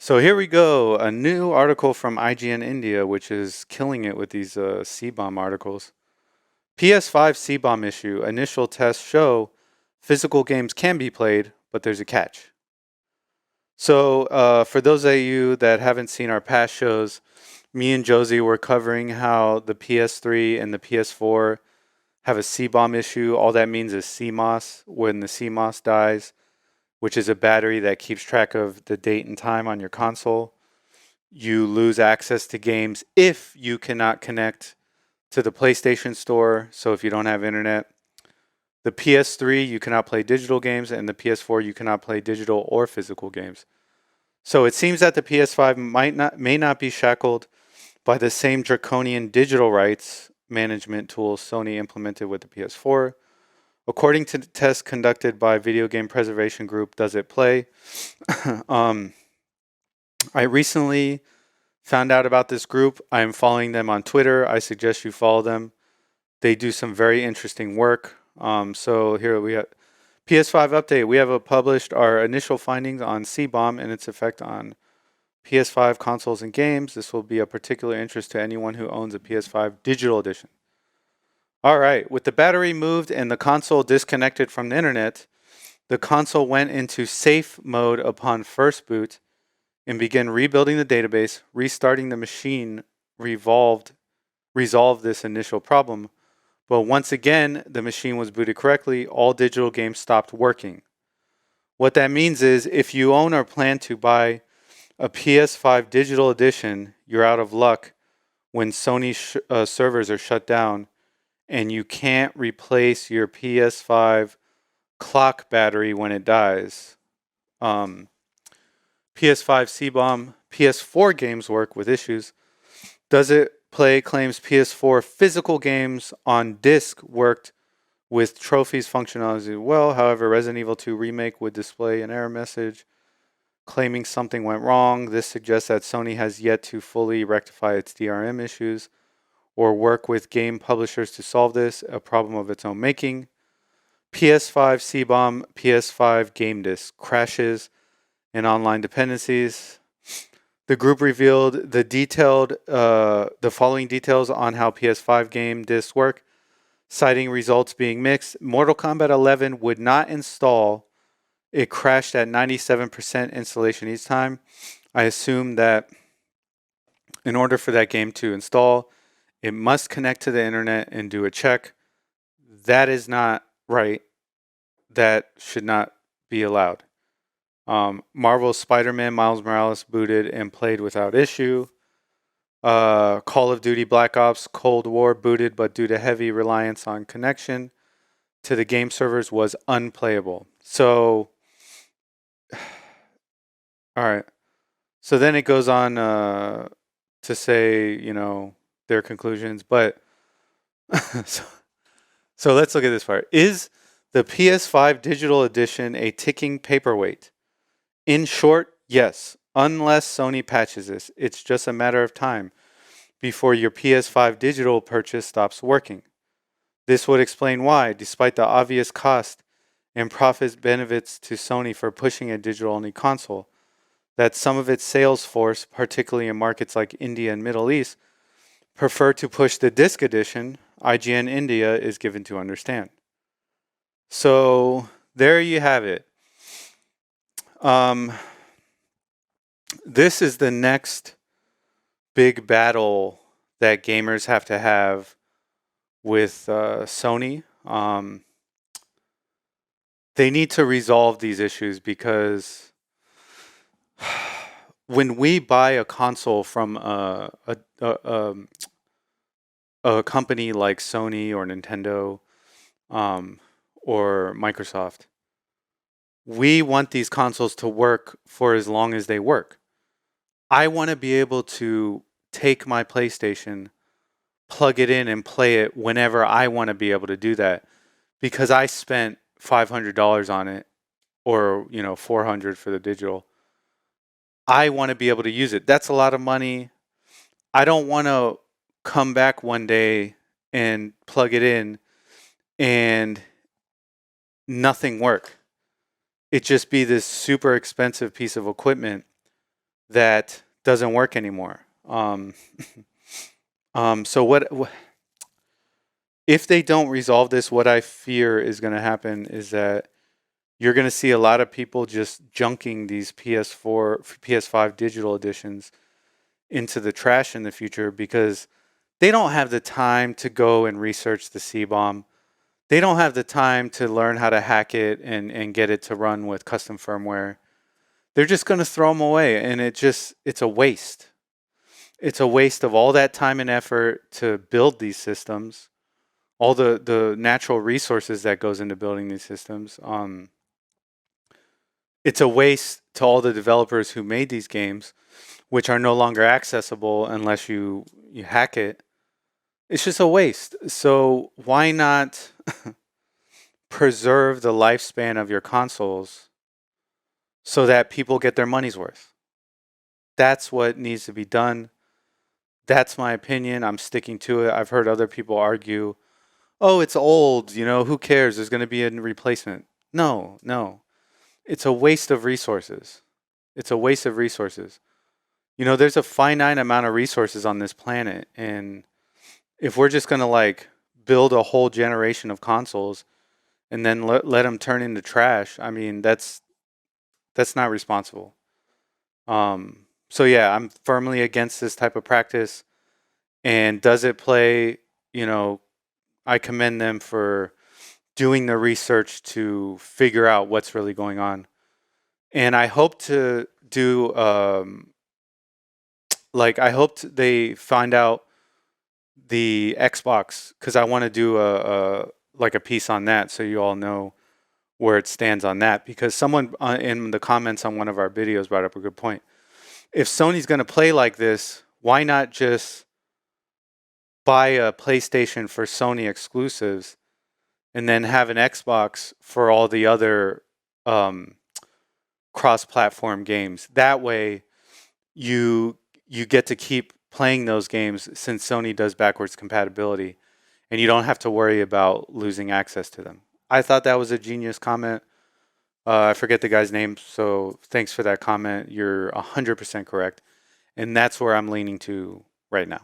So here we go, a new article from IGN India, which is killing it with these C-bomb articles. PS5 C-bomb issue. Initial tests show physical games can be played, but there's a catch. So for those of you that haven't seen our past shows, me and Josie were covering how the PS3 and the PS4 have a C-bomb issue. All that means is CMOS. When the CMOS dies, which is a battery that keeps track of the date and time on your console, you lose access to games if you cannot connect to the PlayStation Store. So if you don't have internet, the PS3 you cannot play digital games, and the PS4 you cannot play digital or physical games. So it seems that the PS5 may not be shackled by the same draconian digital rights management tools Sony implemented with the PS4. According to the test conducted by video game preservation group Does It Play, I recently found out about this group. I am following them on Twitter. I suggest you follow them. They do some very interesting work. So here we have PS5 update. We have published our initial findings on C-bomb and its effect on PS5 consoles and games. This will be of particular interest to anyone who owns a PS5 Digital Edition. All right, with the battery moved and the console disconnected from the internet, the console went into safe mode upon first boot and began rebuilding the database. Restarting the machine resolved this initial problem. But once again, the machine was booted correctly. All digital games stopped working. What that means is if you own or plan to buy a PS5 Digital Edition, you're out of luck when Sony servers are shut down and you can't replace your PS5 clock battery when it dies. PS5 C-bomb, PS4 games work with issues. Does It Play claims PS4 physical games on disc worked with trophies functionality well. However, Resident Evil 2 Remake would display an error message claiming something went wrong. This suggests that Sony has yet to fully rectify its DRM issues or work with game publishers to solve this, a problem of its own making. PS5 C-bomb, PS5 game disc crashes and online dependencies. The group revealed the following details on how PS5 game discs work, citing results being mixed. Mortal Kombat 11 would not install. It crashed at 97% installation each time. I assume that in order for that game to install, it must connect to the internet and do a check. That is not right. That should not be allowed. Marvel's Spider-Man Miles Morales booted and played without issue. Call of Duty Black Ops Cold War booted, but due to heavy reliance on connection to the game servers was unplayable. So, all right. So then it goes on to say, their conclusions. But so let's look at this part. Is the PS5 Digital Edition a ticking paperweight? In short, yes. Unless Sony patches this, it's just a matter of time before your PS5 Digital purchase stops working. This would explain why, despite the obvious cost and profit benefits to Sony for pushing a digital-only console, that some of its sales force, particularly in markets like India and Middle East, prefer to push the disc edition, IGN India is given to understand. So there you have it. This is the next big battle that gamers have to have with Sony. They need to resolve these issues because when we buy a console from a company like Sony or Nintendo or Microsoft, we want these consoles to work for as long as they work. I want to be able to take my PlayStation, plug it in, and play it whenever I want to be able to do that because I spent $500 on it or, $400 for the digital. I want to be able to use it. That's a lot of money. I don't want to come back one day and plug it in and nothing work. It just be this super expensive piece of equipment that doesn't work anymore. So if they don't resolve this? What I fear is going to happen is that you're going to see a lot of people just junking these PS4, PS5 digital editions into the trash in the future because they don't have the time to go and research the C-bomb. They don't have the time to learn how to hack it and get it to run with custom firmware. They're just going to throw them away, and it's a waste. It's a waste of all that time and effort to build these systems, all the natural resources that goes into building these systems. It's a waste to all the developers who made these games, which are no longer accessible unless you hack it. It's just a waste. So why not preserve the lifespan of your consoles so that people get their money's worth? That's what needs to be done. That's my opinion. I'm sticking to it. I've heard other people argue, oh, it's old, who cares? There's going to be a replacement. No. It's a waste of resources. It's a waste of resources. There's a finite amount of resources on this planet, and if we're just going to build a whole generation of consoles and then let them turn into trash, I mean, that's not responsible. So yeah, I'm firmly against this type of practice. And does it play, I commend them for doing the research to figure out what's really going on. And I hope to do, I hoped they find out the Xbox, because I want to do a piece on that so you all know where it stands on that. Because someone in the comments on one of our videos brought up a good point. If Sony's going to play like this, why not just buy a PlayStation for Sony exclusives and then have an Xbox for all the other cross-platform games? That way you get to keep playing those games since Sony does backwards compatibility, and you don't have to worry about losing access to them. I thought that was a genius comment. I forget the guy's name, so thanks for that comment. You're 100% correct. And that's where I'm leaning to right now.